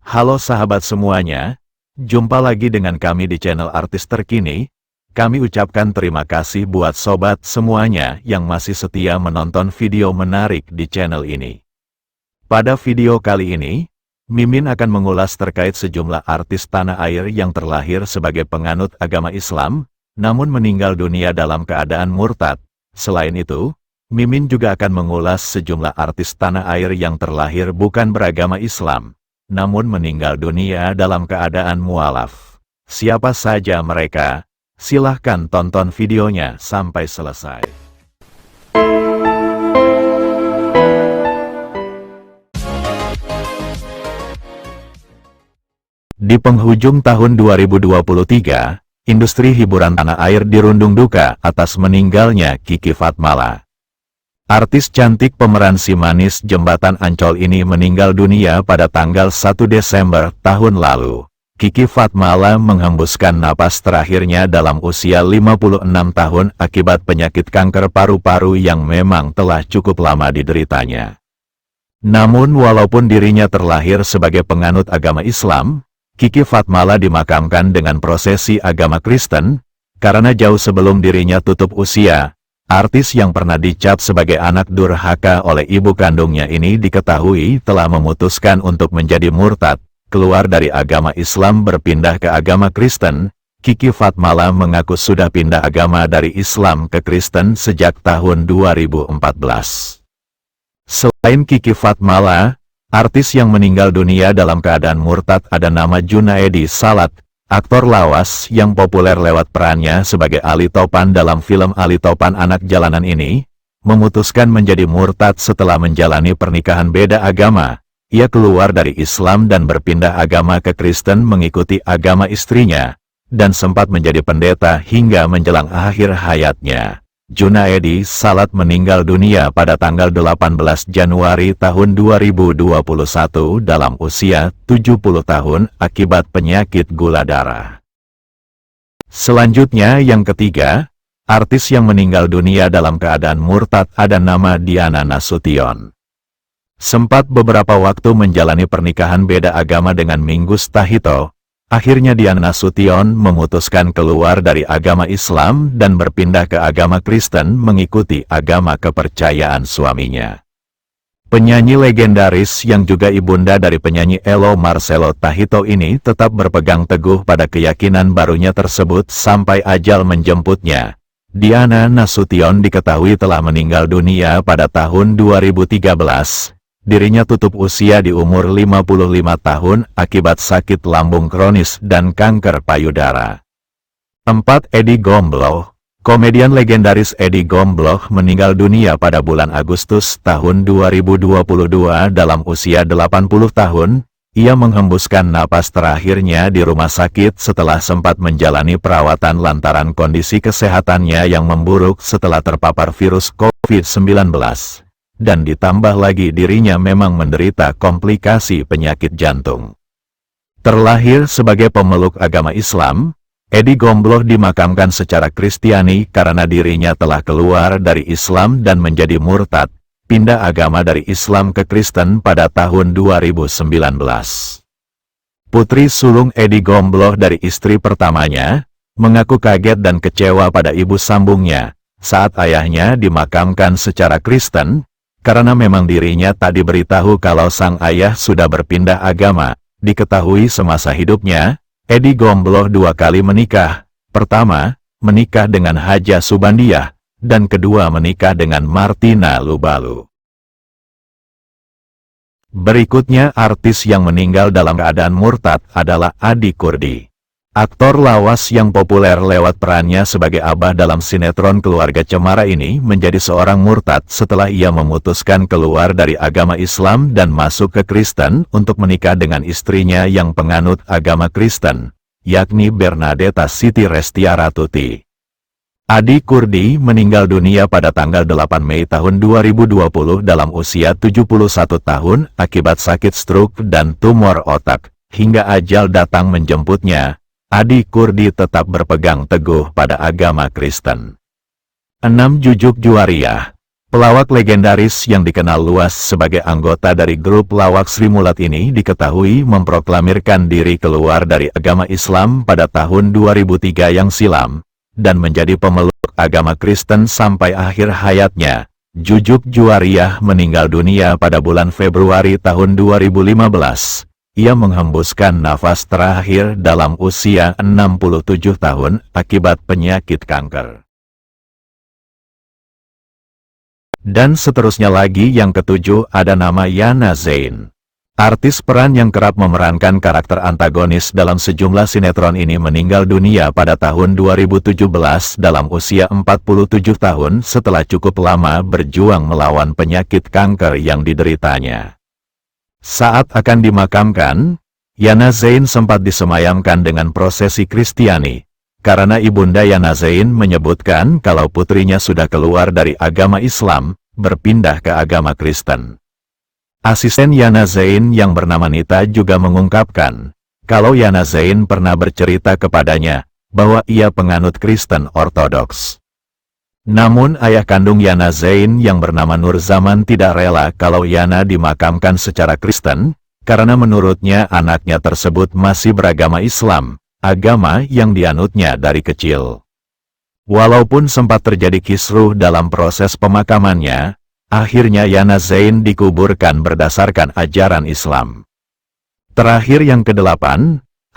Halo sahabat semuanya, jumpa lagi dengan kami di channel Artis Terkini. Kami ucapkan terima kasih buat sobat semuanya yang masih setia menonton video menarik di channel ini. Pada video kali ini, Mimin akan mengulas terkait sejumlah artis tanah air yang terlahir sebagai penganut agama Islam, namun meninggal dunia dalam keadaan murtad. Selain itu, Mimin juga akan mengulas sejumlah artis tanah air yang terlahir bukan beragama Islam, namun meninggal dunia dalam keadaan mualaf. Siapa saja mereka? Silahkan tonton videonya sampai selesai. Di penghujung tahun 2023, industri hiburan tanah air dirundung duka atas meninggalnya Kiki Fatmala. Artis cantik pemeran si manis Jembatan Ancol ini meninggal dunia pada tanggal 1 Desember tahun lalu. Kiki Fatmala menghembuskan napas terakhirnya dalam usia 56 tahun akibat penyakit kanker paru-paru yang memang telah cukup lama dideritanya. Namun walaupun dirinya terlahir sebagai penganut agama Islam, Kiki Fatmala dimakamkan dengan prosesi agama Kristen, karena jauh sebelum dirinya tutup usia. Artis yang pernah dicap sebagai anak durhaka oleh ibu kandungnya ini diketahui telah memutuskan untuk menjadi murtad, keluar dari agama Islam berpindah ke agama Kristen. Kiki Fatmala mengaku sudah pindah agama dari Islam ke Kristen sejak tahun 2014. Selain Kiki Fatmala, artis yang meninggal dunia dalam keadaan murtad ada nama Junaedi Salat. Aktor lawas yang populer lewat perannya sebagai Ali Topan dalam film Ali Topan Anak Jalanan ini, memutuskan menjadi murtad setelah menjalani pernikahan beda agama. Ia keluar dari Islam dan berpindah agama ke Kristen mengikuti agama istrinya, dan sempat menjadi pendeta hingga menjelang akhir hayatnya. Junaedi Salat meninggal dunia pada tanggal 18 Januari tahun 2021 dalam usia 70 tahun akibat penyakit gula darah. Selanjutnya yang ketiga, artis yang meninggal dunia dalam keadaan murtad ada nama Diana Nasution. Sempat beberapa waktu menjalani pernikahan beda agama dengan Mingus Tahito. Akhirnya Diana Nasution memutuskan keluar dari agama Islam dan berpindah ke agama Kristen mengikuti agama kepercayaan suaminya. Penyanyi legendaris yang juga ibunda dari penyanyi Elo Marcelo Tahito ini tetap berpegang teguh pada keyakinan barunya tersebut sampai ajal menjemputnya. Diana Nasution diketahui telah meninggal dunia pada tahun 2013. Dirinya tutup usia di umur 55 tahun akibat sakit lambung kronis dan kanker payudara. 4. Eddie Gombloh. Komedian legendaris Eddie Gombloh meninggal dunia pada bulan Agustus tahun 2022 dalam usia 80 tahun. Ia menghembuskan napas terakhirnya di rumah sakit setelah sempat menjalani perawatan lantaran kondisi kesehatannya yang memburuk setelah terpapar virus COVID-19. Dan ditambah lagi dirinya memang menderita komplikasi penyakit jantung. Terlahir sebagai pemeluk agama Islam, Eddie Gombloh dimakamkan secara Kristiani karena dirinya telah keluar dari Islam dan menjadi murtad, pindah agama dari Islam ke Kristen pada tahun 2019. Putri sulung Eddie Gombloh dari istri pertamanya, mengaku kaget dan kecewa pada ibu sambungnya, saat ayahnya dimakamkan secara Kristen, karena memang dirinya tak diberitahu kalau sang ayah sudah berpindah agama. Diketahui semasa hidupnya, Eddie Gombloh 2 kali menikah. Pertama, menikah dengan Haja Subandiah, dan kedua menikah dengan Martina Lubalu. Berikutnya artis yang meninggal dalam keadaan murtad adalah Adi Kurdi. Aktor lawas yang populer lewat perannya sebagai abah dalam sinetron Keluarga Cemara ini menjadi seorang murtad setelah ia memutuskan keluar dari agama Islam dan masuk ke Kristen untuk menikah dengan istrinya yang penganut agama Kristen, yakni Bernadetta Siti Restiara Tuti. Adi Kurdi meninggal dunia pada tanggal 8 Mei tahun 2020 dalam usia 71 tahun akibat sakit stroke dan tumor otak, hingga ajal datang menjemputnya. Adi Kurdi tetap berpegang teguh pada agama Kristen. 6. Jujuk Juwariah. Pelawak legendaris yang dikenal luas sebagai anggota dari grup lawak Sri Mulat ini diketahui memproklamirkan diri keluar dari agama Islam pada tahun 2003 yang silam, dan menjadi pemeluk agama Kristen sampai akhir hayatnya. Jujuk Juwariah meninggal dunia pada bulan Februari tahun 2015. Ia menghembuskan nafas terakhir dalam usia 67 tahun akibat penyakit kanker. Dan seterusnya lagi yang ketujuh ada nama Yana Zain. Artis peran yang kerap memerankan karakter antagonis dalam sejumlah sinetron ini meninggal dunia pada tahun 2017 dalam usia 47 tahun setelah cukup lama berjuang melawan penyakit kanker yang dideritanya. Saat akan dimakamkan, Yana Zain sempat disemayamkan dengan prosesi Kristiani, karena ibunda Yana Zain menyebutkan kalau putrinya sudah keluar dari agama Islam, berpindah ke agama Kristen. Asisten Yana Zain yang bernama Nita juga mengungkapkan, kalau Yana Zain pernah bercerita kepadanya, bahwa ia penganut Kristen Ortodoks. Namun ayah kandung Yana Zain yang bernama Nur Zaman tidak rela kalau Yana dimakamkan secara Kristen, karena menurutnya anaknya tersebut masih beragama Islam, agama yang dianutnya dari kecil. Walaupun sempat terjadi kisruh dalam proses pemakamannya, akhirnya Yana Zain dikuburkan berdasarkan ajaran Islam. Terakhir yang ke-8,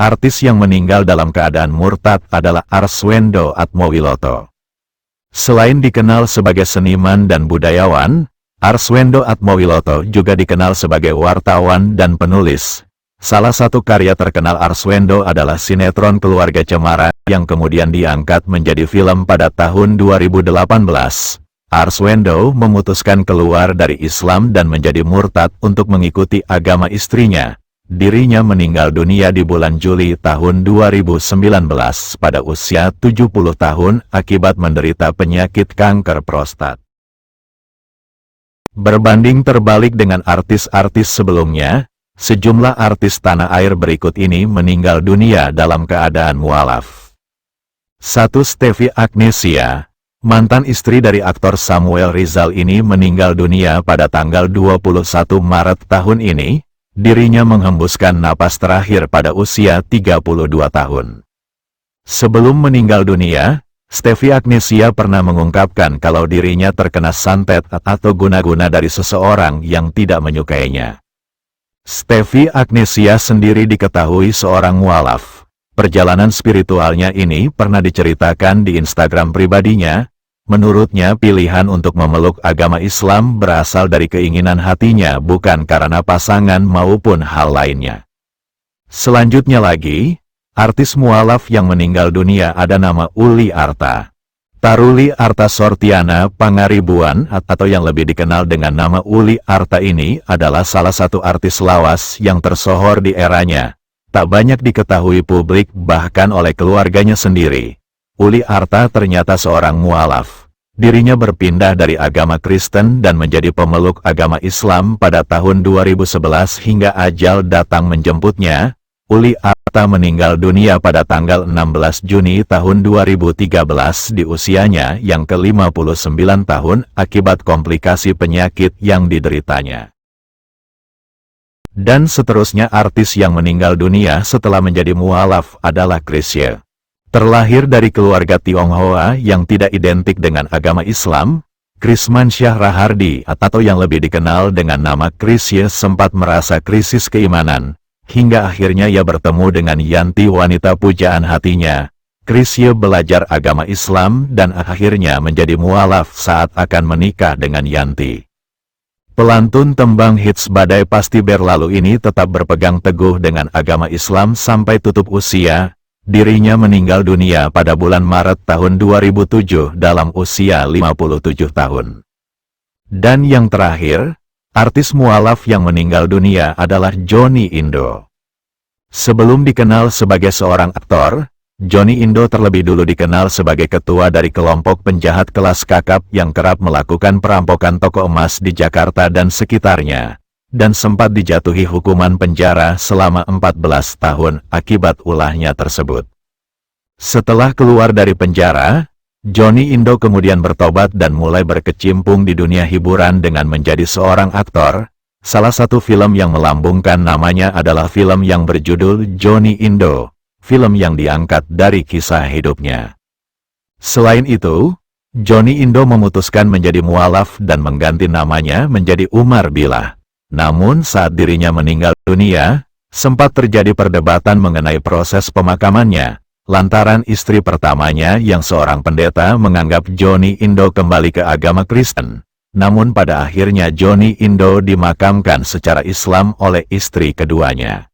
artis yang meninggal dalam keadaan murtad adalah Arswendo Atmowiloto. Selain dikenal sebagai seniman dan budayawan, Arswendo Atmowiloto juga dikenal sebagai wartawan dan penulis. Salah satu karya terkenal Arswendo adalah sinetron Keluarga Cemara yang kemudian diangkat menjadi film pada tahun 2018. Arswendo memutuskan keluar dari Islam dan menjadi murtad untuk mengikuti agama istrinya. Dirinya meninggal dunia di bulan Juli tahun 2019 pada usia 70 tahun akibat menderita penyakit kanker prostat. Berbanding terbalik dengan artis-artis sebelumnya, sejumlah artis tanah air berikut ini meninggal dunia dalam keadaan mualaf. 1. Stevie Agnesia, mantan istri dari aktor Samuel Rizal ini meninggal dunia pada tanggal 21 Maret tahun ini. Dirinya menghembuskan napas terakhir pada usia 32 tahun. Sebelum meninggal dunia, Stevie Agnesia pernah mengungkapkan kalau dirinya terkena santet atau guna-guna dari seseorang yang tidak menyukainya. Stevie Agnesia sendiri diketahui seorang mualaf. Perjalanan spiritualnya ini pernah diceritakan di Instagram pribadinya. Menurutnya pilihan untuk memeluk agama Islam berasal dari keinginan hatinya bukan karena pasangan maupun hal lainnya. Selanjutnya lagi, artis mualaf yang meninggal dunia ada nama Uli Arta. Taruli Arta Sortiana Pangaribuan atau yang lebih dikenal dengan nama Uli Arta ini adalah salah satu artis lawas yang tersohor di eranya. Tak banyak diketahui publik bahkan oleh keluarganya sendiri. Uli Arta ternyata seorang mualaf. Dirinya berpindah dari agama Kristen dan menjadi pemeluk agama Islam pada tahun 2011 hingga ajal datang menjemputnya. Uli Arta meninggal dunia pada tanggal 16 Juni tahun 2013 di usianya yang ke-59 tahun akibat komplikasi penyakit yang dideritanya. Dan seterusnya artis yang meninggal dunia setelah menjadi mualaf adalah Chrisye. Terlahir dari keluarga Tionghoa yang tidak identik dengan agama Islam, Krismansyah Rahardi atau yang lebih dikenal dengan nama Chrisye sempat merasa krisis keimanan, hingga akhirnya ia bertemu dengan Yanti wanita pujaan hatinya. Chrisye belajar agama Islam dan akhirnya menjadi mualaf saat akan menikah dengan Yanti. Pelantun tembang hits Badai Pasti Berlalu ini tetap berpegang teguh dengan agama Islam sampai tutup usia. Dirinya meninggal dunia pada bulan Maret tahun 2007 dalam usia 57 tahun. Dan yang terakhir, artis mualaf yang meninggal dunia adalah Johnny Indo. Sebelum dikenal sebagai seorang aktor, Johnny Indo terlebih dulu dikenal sebagai ketua dari kelompok penjahat kelas kakap yang kerap melakukan perampokan toko emas di Jakarta dan sekitarnya, dan sempat dijatuhi hukuman penjara selama 14 tahun akibat ulahnya tersebut. Setelah keluar dari penjara, Johnny Indo kemudian bertobat dan mulai berkecimpung di dunia hiburan dengan menjadi seorang aktor. Salah satu film yang melambungkan namanya adalah film yang berjudul Johnny Indo, film yang diangkat dari kisah hidupnya. Selain itu, Johnny Indo memutuskan menjadi mualaf dan mengganti namanya menjadi Umar Billah. Namun saat dirinya meninggal dunia, sempat terjadi perdebatan mengenai proses pemakamannya, lantaran istri pertamanya yang seorang pendeta menganggap Johnny Indo kembali ke agama Kristen. Namun pada akhirnya Johnny Indo dimakamkan secara Islam oleh istri keduanya.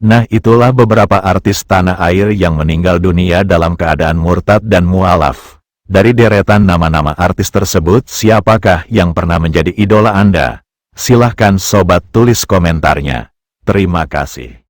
Nah, itulah beberapa artis tanah air yang meninggal dunia dalam keadaan murtad dan mualaf. Dari deretan nama-nama artis tersebut, siapakah yang pernah menjadi idola Anda? Silahkan sobat tulis komentarnya. Terima kasih.